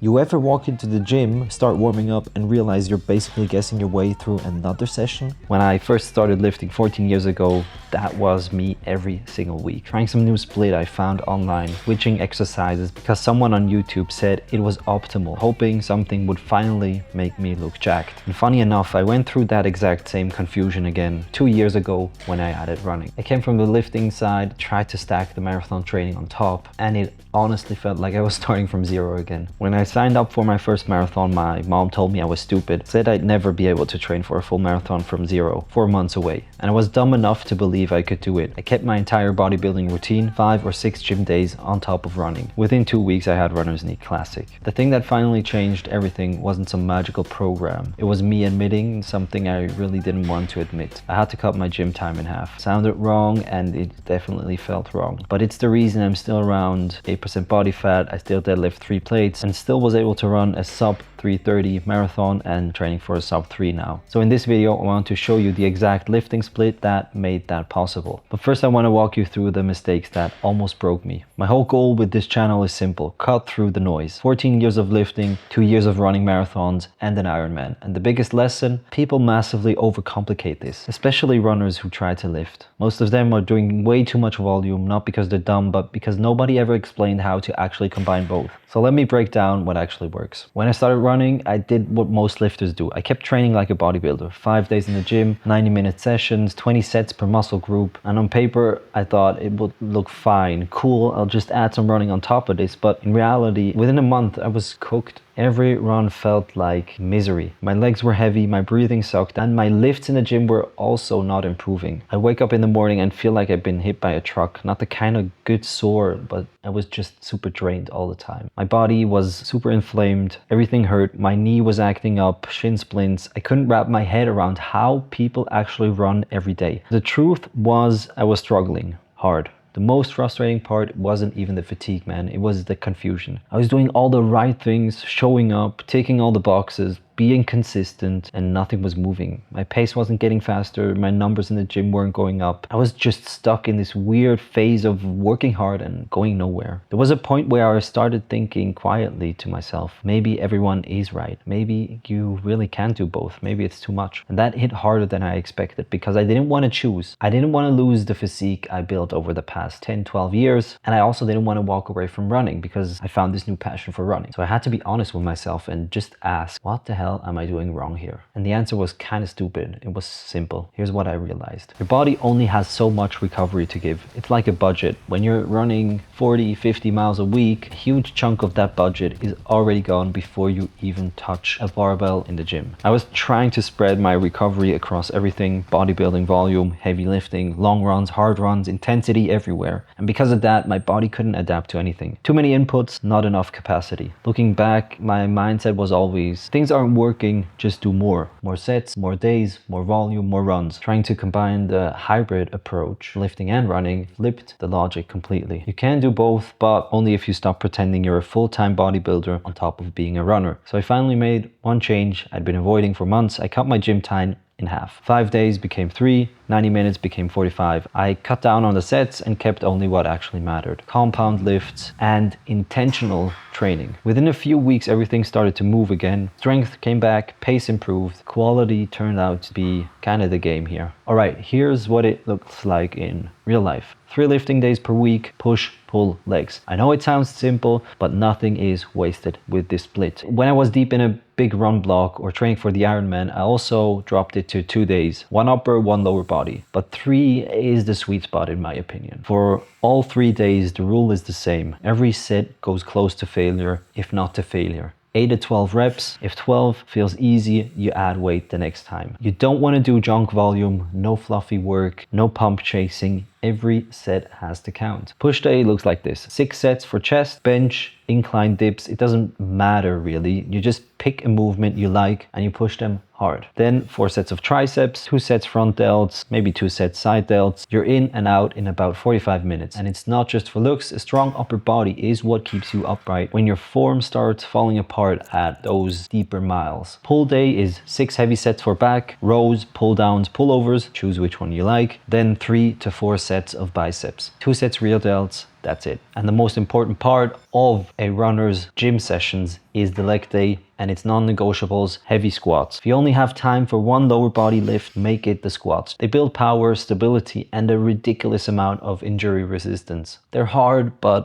You ever walk into the gym, start warming up, and realize you're basically guessing your way through another session? When I first started lifting 14 years ago, that was me every single week. Trying some new split I found online, switching exercises because someone on YouTube said it was optimal, hoping something would finally make me look jacked. And funny enough, I went through that exact same confusion again 2 years ago when I added running. I came from the lifting side, tried to stack the marathon training on top, and it honestly felt like I was starting from zero again. When I signed up for my first marathon, my mom told me I was stupid, said I'd never be able to train for a full marathon from zero, 4 months away. And I was dumb enough to believe I could do it. I kept my entire bodybuilding routine, 5 or 6 gym days on top of running. Within 2 weeks I had runner's knee classic. The thing that finally changed everything wasn't some magical program. It was me admitting something I really didn't want to admit. I had to cut my gym time in half. Sounded wrong, and it definitely felt wrong. But it's the reason I'm still around 8% body fat, I still deadlift 3 plates, and still was able to run a sub 3:30 marathon and training for a sub 3 now. So in this video I want to show you the exact lifting split that made that possible. But first I want to walk you through the mistakes that almost broke me. My whole goal with this channel is simple: cut through the noise. 14 years of lifting, 2 years of running marathons, and an Ironman. And the biggest lesson: people massively overcomplicate this, especially runners who try to lift. Most of them are doing way too much volume, not because they're dumb, but because nobody ever explained how to actually combine both. So let me break down what actually works. When I started running, I did what most lifters do. I kept training like a bodybuilder. 5 days in the gym, 90-minute sessions, 20 sets per muscle group. And on paper, I thought it would look fine, cool, I'll just add some running on top of this. But in reality, within a month, I was cooked. Every run felt like misery. My legs were heavy, my breathing sucked, and my lifts in the gym were also not improving. I wake up in the morning and feel like I've been hit by a truck. Not the kind of good sore, but I was just super drained all the time. My body was super inflamed, everything hurt, my knee was acting up, shin splints. I couldn't wrap my head around how people actually run every day. The truth was I was struggling hard. The most frustrating part wasn't even the fatigue, man. It was the confusion. I was doing all the right things, showing up, ticking all the boxes, being consistent, and nothing was moving. My pace wasn't getting faster, my numbers in the gym weren't going up. I was just stuck in this weird phase of working hard and going nowhere. There was a point where I started thinking quietly to myself, maybe everyone is right. Maybe you really can do both. Maybe it's too much. And that hit harder than I expected because I didn't want to choose. I didn't want to lose the physique I built over the past 10, 12 years. And I also didn't want to walk away from running because I found this new passion for running. So I had to be honest with myself and just ask, what the hell am I doing wrong here? And the answer was kind of stupid. It was simple. Here's what I realized. Your body only has so much recovery to give. It's like a budget. When you're running 40, 50 miles a week, a huge chunk of that budget is already gone before you even touch a barbell in the gym. I was trying to spread my recovery across everything: bodybuilding, volume, heavy lifting, long runs, hard runs, intensity everywhere. And because of that, my body couldn't adapt to anything. Too many inputs, not enough capacity. Looking back, my mindset was always, things aren't working, just do more. More sets, more days, more volume, more runs. Trying to combine the hybrid approach, lifting and running, flipped the logic completely. You can do both, but only if you stop pretending you're a full-time bodybuilder on top of being a runner. So I finally made one change I'd been avoiding for months. I cut my gym time in half. 5 days became 3, 90 minutes became 45. I cut down on the sets and kept only what actually mattered: compound lifts and intentional training. Within a few weeks, everything started to move again. Strength came back, pace improved, quality turned out to be kind of the game here. All right, here's what it looks like in real life. 3 lifting days per week, push, pull, legs. I know it sounds simple, but nothing is wasted with this split. When I was deep in a big run block or training for the Ironman, I also dropped it to 2 days, 1 upper, 1 lower body. But 3 is the sweet spot in my opinion. For all 3 days, the rule is the same. Every set goes close to failure, if not to failure. 8 to 12 reps. If 12 feels easy, you add weight the next time. You don't want to do junk volume, no fluffy work, no pump chasing. Every set has to count. Push day looks like this: 6 sets for chest, bench, incline dips. It doesn't matter really. You just pick a movement you like and you push them hard. Then 4 sets of triceps, 2 sets front delts, maybe 2 sets side delts. You're in and out in about 45 minutes. And it's not just for looks. A strong upper body is what keeps you upright when your form starts falling apart at those deeper miles. Pull day is 6 heavy sets for back, rows, pull downs, pullovers. Choose which one you like. Then 3 to 4 sets sets of biceps. 2 sets rear delts, that's it. And the most important part of a runner's gym sessions is the leg day, and it's non-negotiables, heavy squats. If you only have time for one lower body lift, make it the squats. They build power, stability, and a ridiculous amount of injury resistance. They're hard, but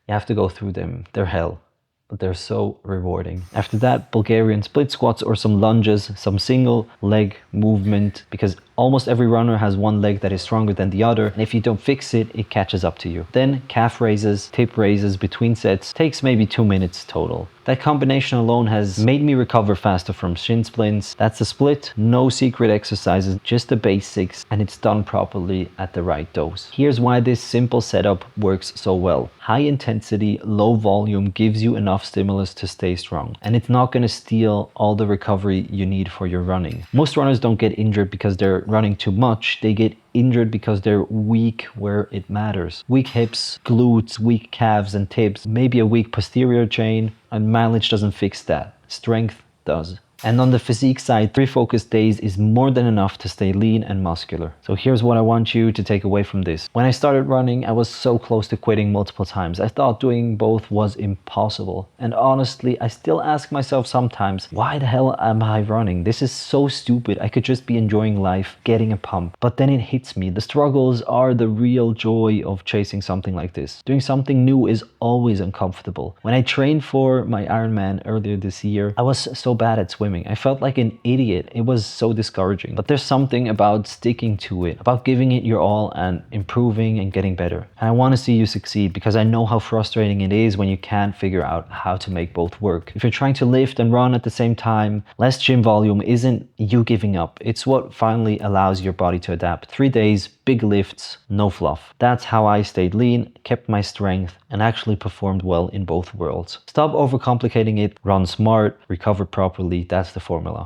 you have to go through them. They're hell, but they're so rewarding. After that, Bulgarian split squats or some lunges, some single leg movement, because almost every runner has one leg that is stronger than the other, and if you don't fix it, it catches up to you. Then calf raises, hip raises between sets, takes maybe 2 minutes total. That combination alone has made me recover faster from shin splints. That's a split, no secret exercises, just the basics, and it's done properly at the right dose. Here's why this simple setup works so well. High intensity, low volume gives you enough stimulus to stay strong, and it's not going to steal all the recovery you need for your running. Most runners don't get injured because they're running too much. They get injured because they're weak where it matters. Weak hips, glutes, weak calves and tips, maybe a weak posterior chain, and mileage doesn't fix that. Strength does. And on the physique side, 3 focused days is more than enough to stay lean and muscular. So here's what I want you to take away from this. When I started running, I was so close to quitting multiple times. I thought doing both was impossible. And honestly, I still ask myself sometimes, why the hell am I running? This is so stupid. I could just be enjoying life, getting a pump. But then it hits me. The struggles are the real joy of chasing something like this. Doing something new is always uncomfortable. When I trained for my Ironman earlier this year, I was so bad at swimming. I felt like an idiot. It was so discouraging. But there's something about sticking to it, about giving it your all and improving and getting better. And I want to see you succeed because I know how frustrating it is when you can't figure out how to make both work. If you're trying to lift and run at the same time, less gym volume isn't you giving up. It's what finally allows your body to adapt. 3 days, big lifts, no fluff. That's how I stayed lean, kept my strength, and actually performed well in both worlds. Stop overcomplicating it, run smart, recover properly. That's the formula.